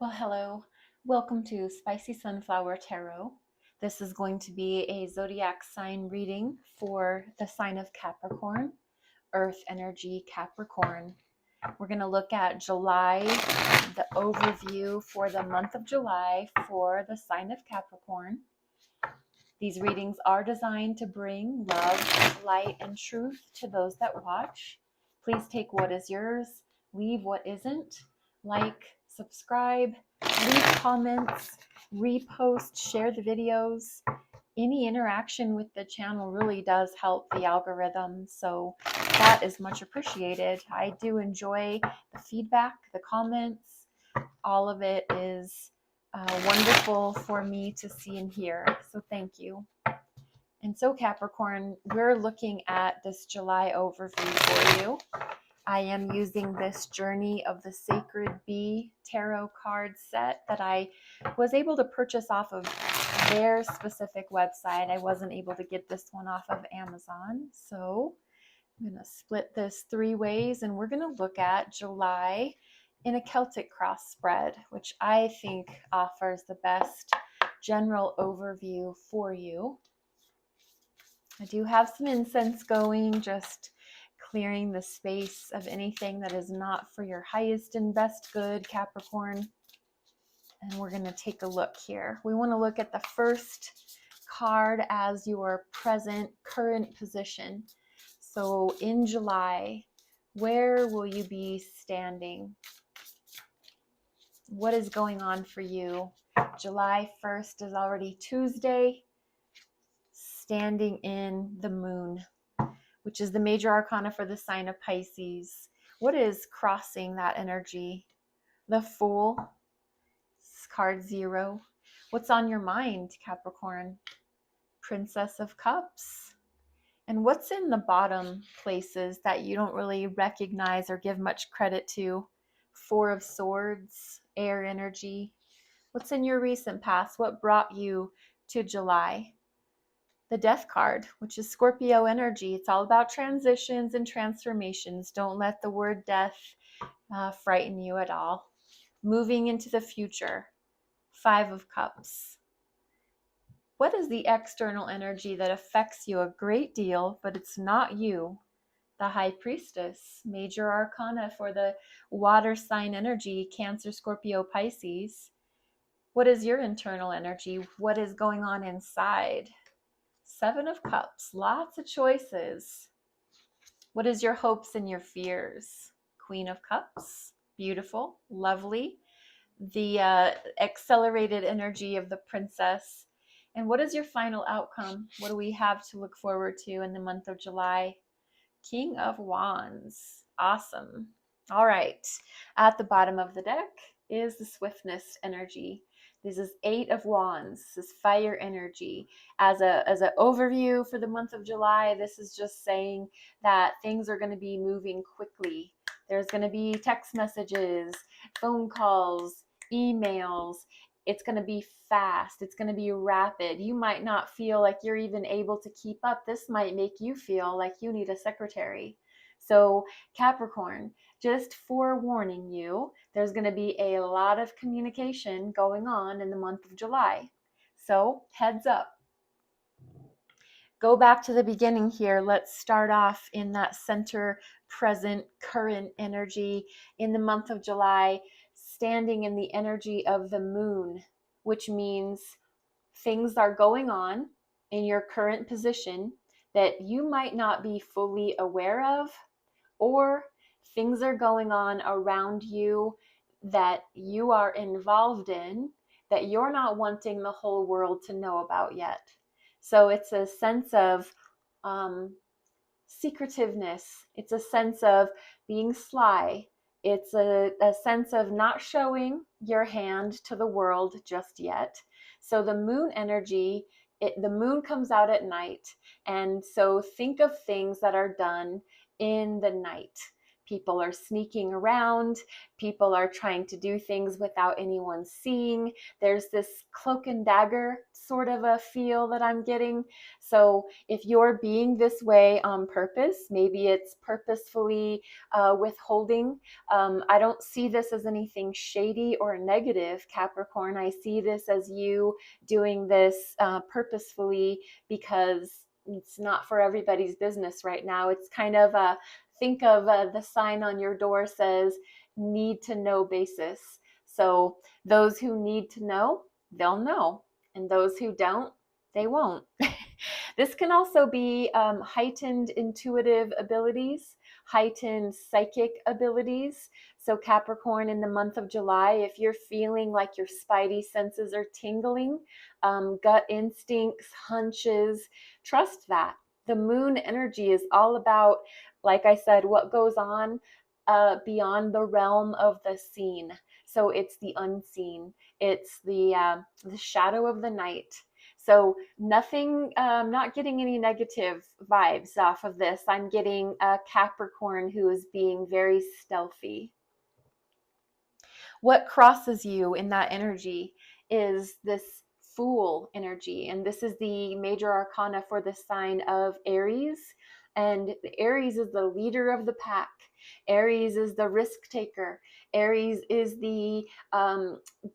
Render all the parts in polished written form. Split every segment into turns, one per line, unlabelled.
Well, hello. Welcome to Spicy Sunflower Tarot. This is going to be a zodiac sign reading for the sign of Capricorn, Earth energy Capricorn. We're going to look at July, the overview for the month of July for the sign of Capricorn. These readings are designed to bring love, light, and truth to those that watch. Please take what is yours, leave what isn't. Like, subscribe, leave comments, repost, share the videos. Any interaction with the channel really does help the algorithm, so that is much appreciated. I do enjoy the feedback, the comments. All of it is wonderful for me to see and hear, so thank you. And so, Capricorn, we're looking at this July overview for you. I am using this Journey of the Sacred Bee tarot card set that I was able to purchase off of their specific website. I wasn't able to get this one off of Amazon. So I'm going to split this 3 ways, and we're going to look at July in a Celtic cross spread, which I think offers the best general overview for you. I do have some incense going, just clearing the space of anything that is not for your highest and best good, Capricorn. And we're going to take a look here. We want to look at the first card as your present, current position. So in July, where will you be standing? What is going on for you? July 1st is already Tuesday, standing in the moon, which is the major arcana for the sign of Pisces. What is crossing that energy? The Fool, card 0. What's on your mind, Capricorn? Princess of Cups. And what's in the bottom places that you don't really recognize or give much credit to? 4 of Swords, air energy. What's in your recent past? What brought you to July? The Death card, which is Scorpio energy. It's all about transitions and transformations. Don't let the word death frighten you at all. Moving into the future. 5 of Cups. What is the external energy that affects you a great deal, but it's not you? The High Priestess, major arcana for the water sign energy, Cancer, Scorpio, Pisces. What is your internal energy? What is going on inside? 7 of Cups, lots of choices. What is your hopes and your fears? Queen of Cups, beautiful, lovely. The accelerated energy of the princess. And what is your final outcome? What do we have to look forward to in the month of July? King of Wands, awesome. All right, at the bottom of the deck is the swiftness energy. This is 8 of Wands. This is fire energy. As an overview for the month of July, this is just saying that things are going to be moving quickly. There's going to be text messages, phone calls, emails. It's going to be fast. It's going to be rapid. You might not feel like you're even able to keep up. This might make you feel like you need a secretary. So, Capricorn, just forewarning you, there's going to be a lot of communication going on in the month of July. So, heads up. Go back to the beginning here. Let's start off in that center, present, current energy in the month of July, standing in the energy of the moon, which means things are going on in your current position that you might not be fully aware of, or things are going on around you that you are involved in that you're not wanting the whole world to know about yet. So it's a sense of secretiveness. It's a sense of being sly. It's a sense of not showing your hand to the world just yet. So the moon energy, the moon comes out at night. And so think of things that are done in the night. People are sneaking around. People are trying to do things without anyone seeing. There's this cloak and dagger sort of a feel that I'm getting. So if you're being this way on purpose, maybe it's purposefully withholding. I don't see this as anything shady or negative, Capricorn. I see this as you doing this purposefully because it's not for everybody's business right now. It's kind of a think of the sign on your door says need to know basis. So those who need to know, they'll know. And those who don't, they won't. This can also be heightened intuitive abilities, heightened psychic abilities. So Capricorn, in the month of July, if you're feeling like your spidey senses are tingling, gut instincts, hunches, trust that. The moon energy is all about, like I said, what goes on beyond the realm of the seen. So it's the unseen. It's the shadow of the night. So nothing, not getting any negative vibes off of this. I'm getting a Capricorn who is being very stealthy. What crosses you in that energy is this Fool energy. And this is the major arcana for the sign of Aries. And Aries is the leader of the pack. Aries is the risk taker. Aries is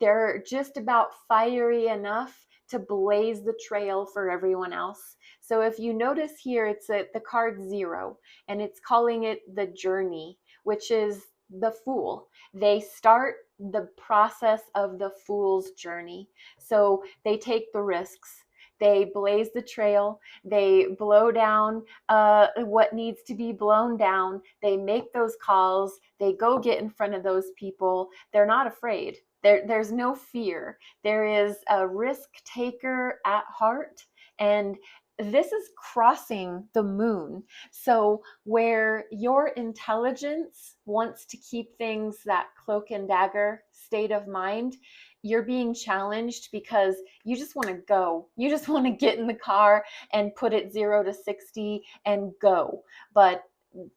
they're just about fiery enough to blaze the trail for everyone else. So if you notice here, it's the card 0, and it's calling it the journey, which is the Fool. They start the process of the Fool's journey. So they take the risks. They blaze the trail. They blow down what needs to be blown down. They make those calls. They go get in front of those people. They're not afraid. There's no fear. There is a risk taker at heart. And this is crossing the moon. So where your intelligence wants to keep things that cloak and dagger state of mind, you're being challenged because you just want to go. You just want to get in the car and put it 0 to 60 and go. But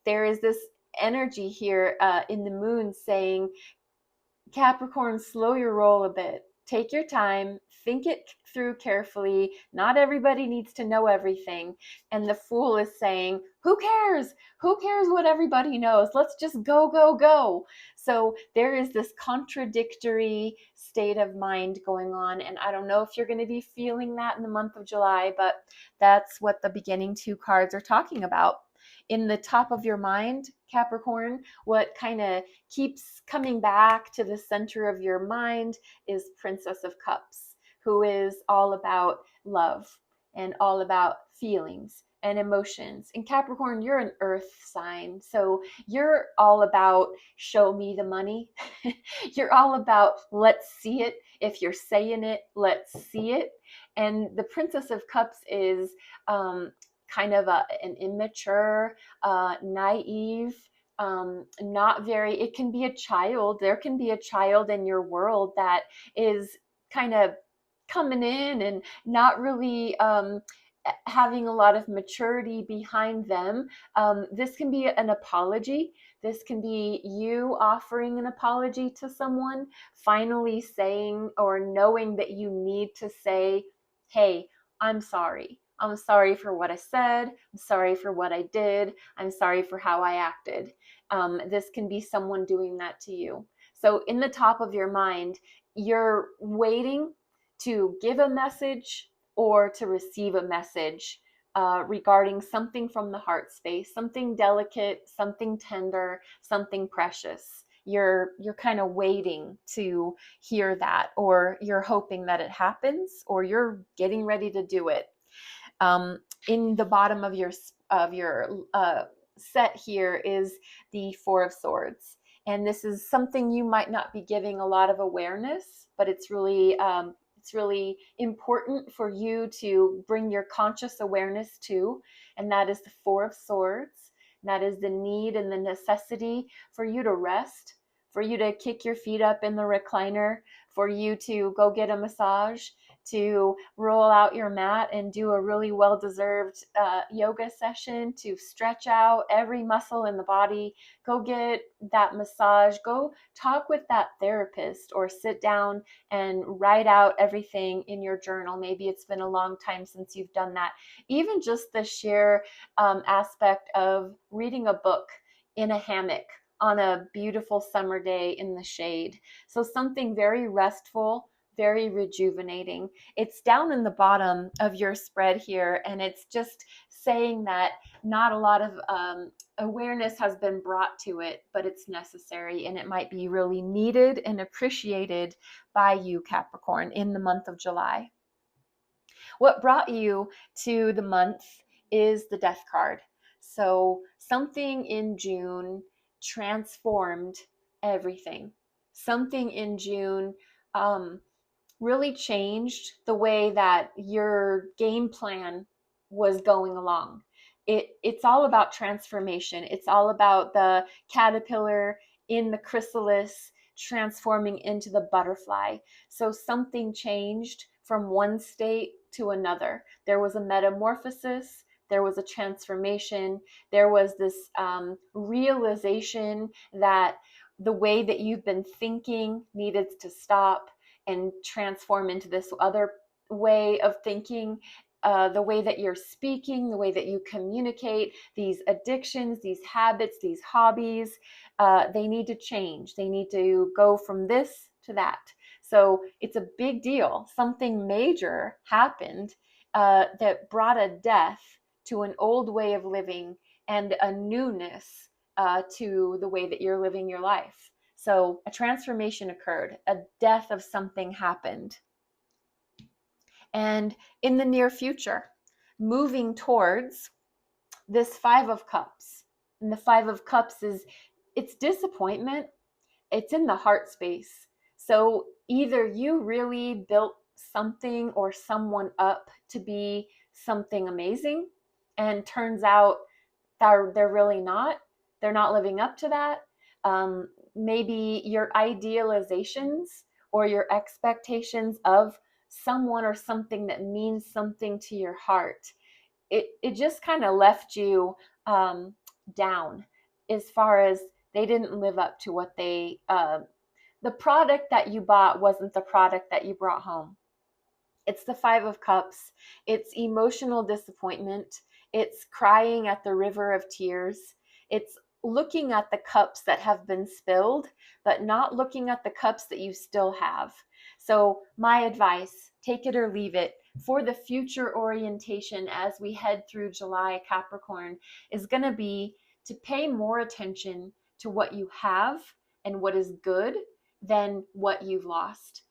there is this energy here in the moon saying, Capricorn, slow your roll a bit. Take your time, think it through carefully. Not everybody needs to know everything. And the Fool is saying, who cares? Who cares what everybody knows? Let's just go, go, go. So there is this contradictory state of mind going on. And I don't know if you're going to be feeling that in the month of July, but that's what the beginning 2 cards are talking about. In the top of your mind, Capricorn, what kind of keeps coming back to the center of your mind is Princess of Cups, who is all about love and all about feelings and emotions. And Capricorn, you're an earth sign, so you're all about show me the money. You're all about let's see it. If you're saying it, let's see it. And the Princess of Cups is kind of an immature, naive, not very, it can be a child. There can be a child in your world that is kind of coming in and not really having a lot of maturity behind them. This can be an apology. This can be you offering an apology to someone, finally saying or knowing that you need to say, hey, I'm sorry. I'm sorry for what I said. I'm sorry for what I did. I'm sorry for how I acted. This can be someone doing that to you. So in the top of your mind, you're waiting to give a message or to receive a message regarding something from the heart space, something delicate, something tender, something precious. You're kind of waiting to hear that, or you're hoping that it happens, or you're getting ready to do it. In the bottom of your set here is the 4 of Swords. And this is something you might not be giving a lot of awareness, but it's really important for you to bring your conscious awareness to. And that is the 4 of Swords. And that is the need and the necessity for you to rest, for you to kick your feet up in the recliner, for you to go get a massage, to roll out your mat and do a really well-deserved yoga session to stretch out every muscle in the body. Go get that massage. Go talk with that therapist or sit down and write out everything in your journal. Maybe it's been a long time since you've done that. Even just the sheer aspect of reading a book in a hammock on a beautiful summer day in the shade. So something very restful, very rejuvenating. It's down in the bottom of your spread here, and it's just saying that not a lot of awareness has been brought to it, but it's necessary, and it might be really needed and appreciated by you, Capricorn, in the month of July. What brought you to the month is the Death card. So something in June transformed everything. Something in June really changed the way that your game plan was going along. It's all about transformation. It's all about the caterpillar in the chrysalis transforming into the butterfly. So something changed from one state to another. There was a metamorphosis, there was a transformation, there was this realization that the way that you've been thinking needed to stop and transform into this other way of thinking. The way that you're speaking, the way that you communicate, these addictions, these habits, these hobbies, they need to change. They need to go from this to that. So it's a big deal. Something major happened that brought a death to an old way of living and a newness to the way that you're living your life. So a transformation occurred, a death of something happened. And in the near future, moving towards this Five of Cups. And the Five of Cups it's disappointment. It's in the heart space. So either you really built something or someone up to be something amazing, and turns out they're really not. They're not living up to that. Maybe your idealizations or your expectations of someone or something that means something to your heart, it just kind of left you down, as far as they didn't live up to what the product that you bought wasn't the product that you brought home. It's the Five of Cups. It's emotional disappointment. It's crying at the river of tears. It's looking at the cups that have been spilled, but not looking at the cups that you still have. So my advice, take it or leave it, for the future orientation as we head through July, Capricorn, is going to be to pay more attention to what you have and what is good than what you've lost.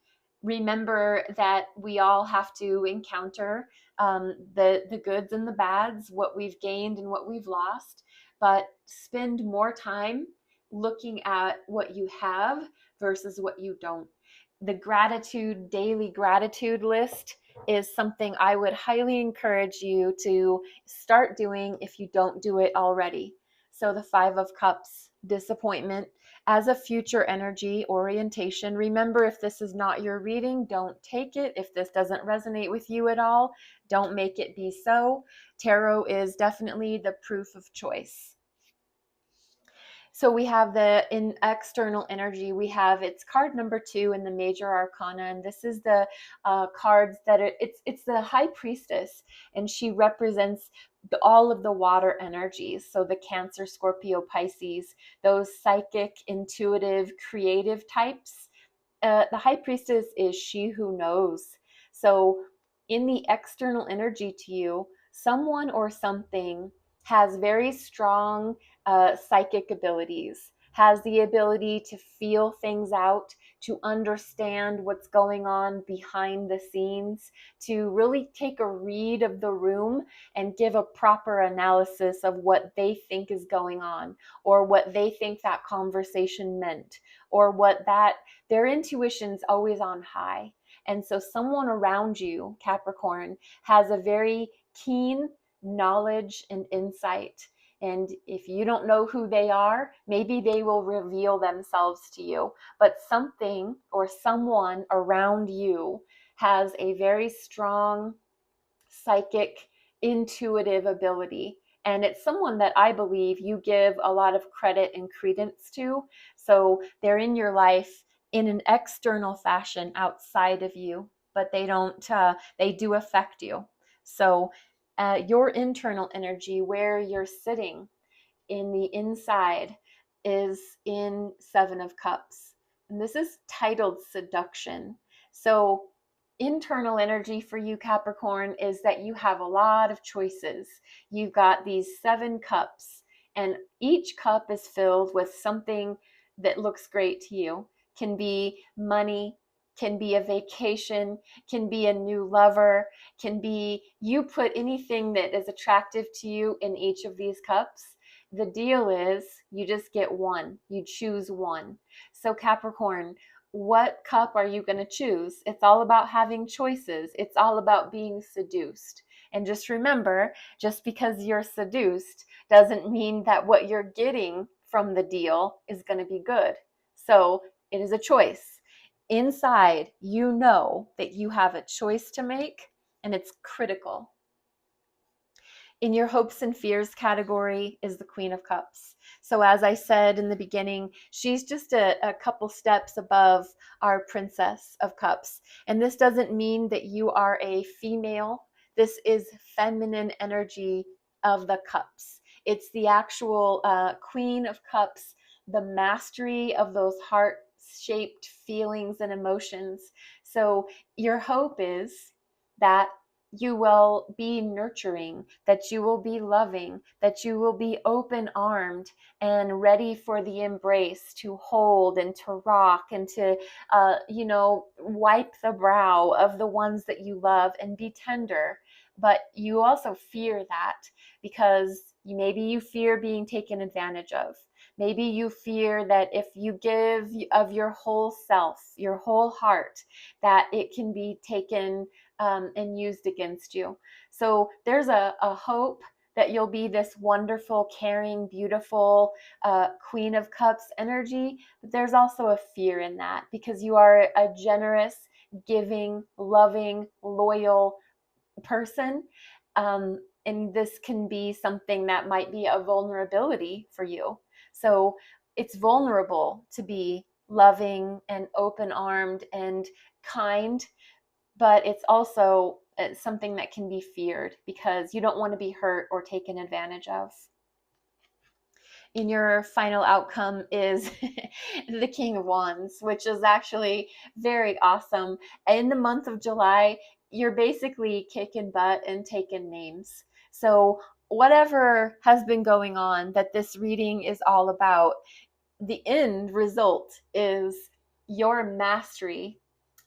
Remember that we all have to encounter the goods and the bads, what we've gained and what we've lost, but spend more time looking at what you have versus what you don't. The daily gratitude list is something I would highly encourage you to start doing if you don't do it already. So the Five of Cups, disappointment, as a future energy orientation. Remember, if this is not your reading, don't take it. If this doesn't resonate with you at all, don't make it be so. Tarot is definitely the proof of choice. So we have in external energy, we have, it's card number 2 in the major arcana, and this is the cards that it's the High Priestess, and she represents all of the water energies. So the Cancer, Scorpio, Pisces, those psychic, intuitive, creative types. The High Priestess is she who knows. So in the external energy to you, someone or something has very strong psychic abilities, has the ability to feel things out, to understand what's going on behind the scenes, to really take a read of the room and give a proper analysis of what they think is going on, or what they think that conversation meant, or what their intuition's always on high. And so someone around you, Capricorn, has a very keen knowledge and insight. And if you don't know who they are, maybe they will reveal themselves to you. But something or someone around you has a very strong psychic, intuitive ability. And it's someone that I believe you give a lot of credit and credence to. So they're in your life in an external fashion outside of you, but they don't, they do affect you. So your internal energy, where you're sitting in the inside, is in Seven of Cups. And this is titled Seduction. So internal energy for you, Capricorn, is that you have a lot of choices. You've got these 7 cups, and each cup is filled with something that looks great to you. Can be money, can be a vacation, can be a new lover, can be you put anything that is attractive to you in each of these cups. The deal is you just get one, you choose one. So, Capricorn, what cup are you going to choose? It's all about having choices. It's all about being seduced. And just remember, just because you're seduced doesn't mean that what you're getting from the deal is going to be good. So it is a choice. Inside, you know that you have a choice to make, and it's critical. In your hopes and fears category is the Queen of Cups. So, as I said in the beginning, she's just a couple steps above our Princess of Cups. And this doesn't mean that you are a female. This is feminine energy of the cups. It's the actual Queen of Cups, the mastery of those heart-shaped feelings and emotions. So, your hope is that you will be nurturing, that you will be loving, that you will be open armed and ready for the embrace, to hold and to rock and to, wipe the brow of the ones that you love and be tender. But you also fear that because maybe you fear being taken advantage of. Maybe you fear that if you give of your whole self, your whole heart, that it can be taken and used against you. So there's a hope that you'll be this wonderful, caring, beautiful Queen of Cups energy. But there's also a fear in that because you are a generous, giving, loving, loyal person. And this can be something that might be a vulnerability for you. So it's vulnerable to be loving and open armed and kind, but it's also something that can be feared because you don't want to be hurt or taken advantage of. In your final outcome is the King of Wands, which is actually very awesome. In the month of July, you're basically kicking butt and taking names. So whatever has been going on that this reading is all about, the end result is your mastery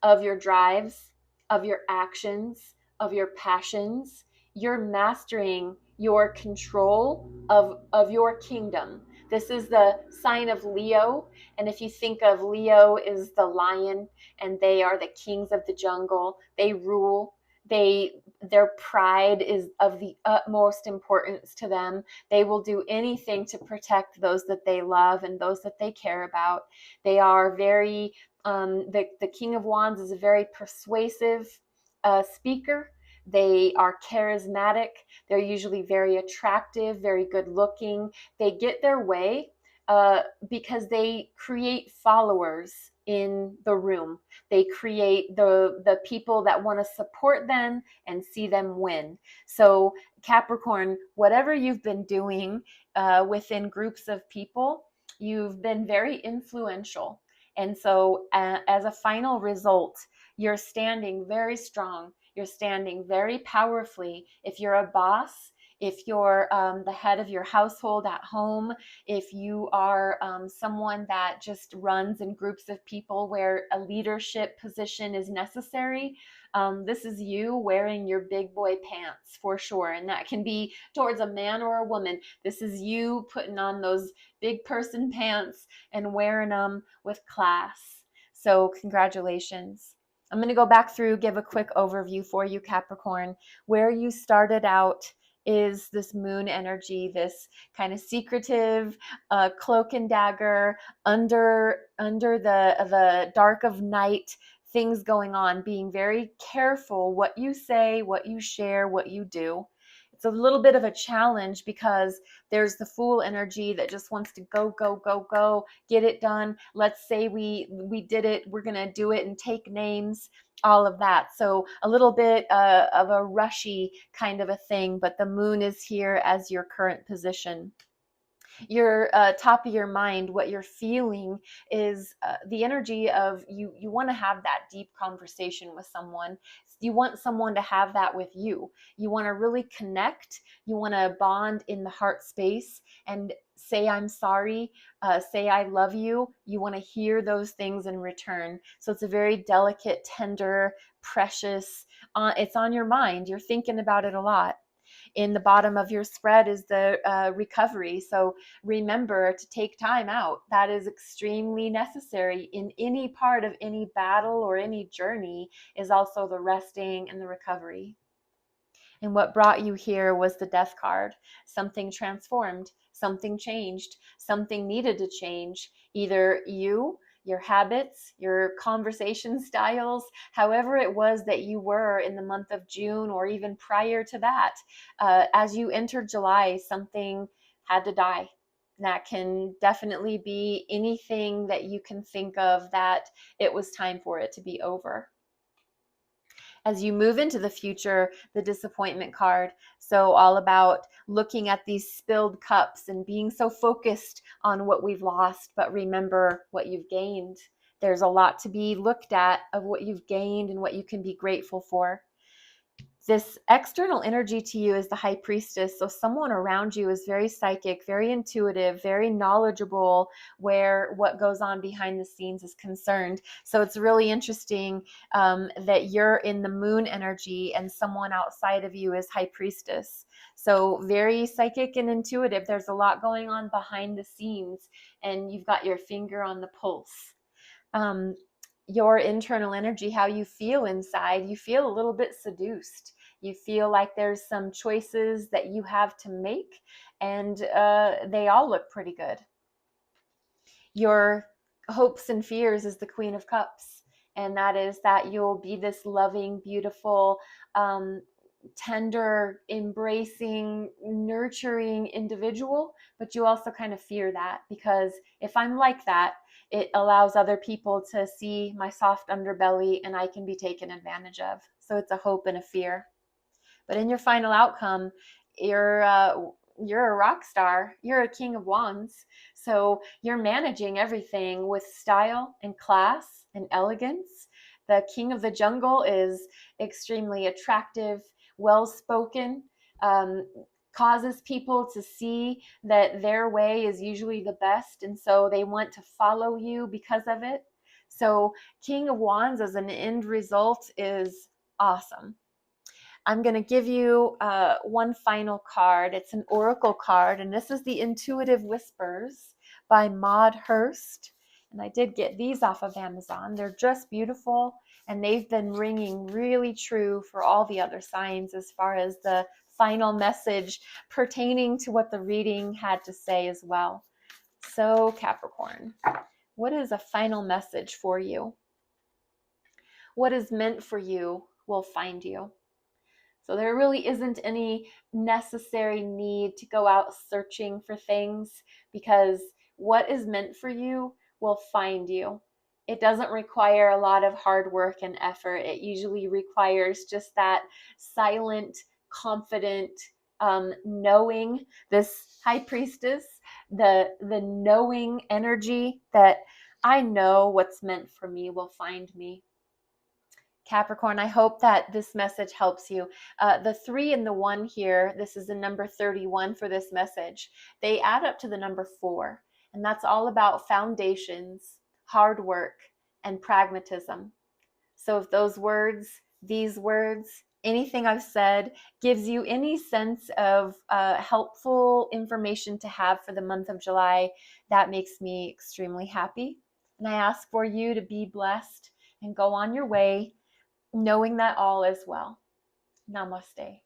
of your drives, of your actions, of your passions. You're mastering your control of your kingdom. This is the sign of Leo. And if you think of Leo is the lion and they are the kings of the jungle, they rule. Their pride is of the utmost importance to them. They will do anything to protect those that they love and those that they care about. They are very, the King of Wands is a very persuasive speaker. They are charismatic. They're usually very attractive, very good looking. They get their way because they create followers in the room. They create the people that want to support them and see them win. So Capricorn, whatever you've been doing within groups of people, you've been very influential. And so as a final result, you're standing very strong. You're standing very powerfully. If you're a boss, if you're the head of your household at home, if you are someone that just runs in groups of people where a leadership position is necessary, this is you wearing your big boy pants for sure. And that can be towards a man or a woman. This is you putting on those big person pants and wearing them with class. So congratulations. I'm going to go back through, give a quick overview for you, Capricorn. Where you started out is this moon energy, this kind of secretive cloak and dagger under the dark of night, things going on, being very careful what you say, what you share, what you do. It's a little bit of a challenge because there's the Fool energy that just wants to go, go, go, go, get it done. Let's say we did it, we're going to do it and take names, all of that. So a little bit of a rushy kind of a thing, but the moon is here as your current position. Your top of your mind, what you're feeling is the energy of you want to have that deep conversation with someone. You want someone to have that with you. You want to really connect. You want to bond in the heart space and say I'm sorry, say I love you. You want to hear those things in return. So it's a very delicate, tender, precious, it's on your mind. You're thinking about it a lot. In the bottom of your spread is the recovery. So remember to take time out. That is extremely necessary in any part of any battle or any journey, is also the resting and the recovery. And what brought you here was the death card. Something transformed, something changed, something needed to change. Either you, your habits, your conversation styles, however it was that you were in the month of June or even prior to that. As you entered July, something had to die. That can definitely be anything that you can think of that it was time for it to be over. As you move into the future, the disappointment card. So all about looking at these spilled cups and being so focused on what we've lost, but remember what you've gained. There's a lot to be looked at of what you've gained and what you can be grateful for. This external energy to you is the high priestess. So someone around you is very psychic, very intuitive, very knowledgeable where what goes on behind the scenes is concerned. So it's really interesting that you're in the moon energy and someone outside of you is high priestess. So very psychic and intuitive. There's a lot going on behind the scenes and you've got your finger on the pulse. Your internal energy, how you feel inside, you feel a little bit seduced. You feel like there's some choices that you have to make, and they all look pretty good. Your hopes and fears is the Queen of Cups, and that is that you'll be this loving, beautiful, tender, embracing, nurturing individual, but you also kind of fear that because if I'm like that, it allows other people to see my soft underbelly and I can be taken advantage of. So it's a hope and a fear. But in your final outcome, you're a rock star. You're a king of wands. So you're managing everything with style and class and elegance. The king of the jungle is extremely attractive, well-spoken, causes people to see that their way is usually the best, and so they want to follow you because of it. So King of Wands as an end result is awesome. I'm going to give you one final card. It's an oracle card, and this is the Intuitive Whispers by Maud Hurst. And I did get these off of Amazon. They're just beautiful, and they've been ringing really true for all the other signs as far as the final message pertaining to what the reading had to say as well. So Capricorn, what is a final message for you? What is meant for you will find you. So there really isn't any necessary need to go out searching for things because what is meant for you will find you. It doesn't require a lot of hard work and effort. It usually requires just that silent, confident knowing, this high priestess, the knowing energy that I know what's meant for me will find me. Capricorn, I hope that this message helps you. The 3 and the 1 here, this is the number 31 for this message. They add up to the number 4. And that's all about foundations, hard work, and pragmatism. So if those words, these words, anything I've said gives you any sense of helpful information to have for the month of July, that makes me extremely happy. And I ask for you to be blessed and go on your way, knowing that all is well. Namaste.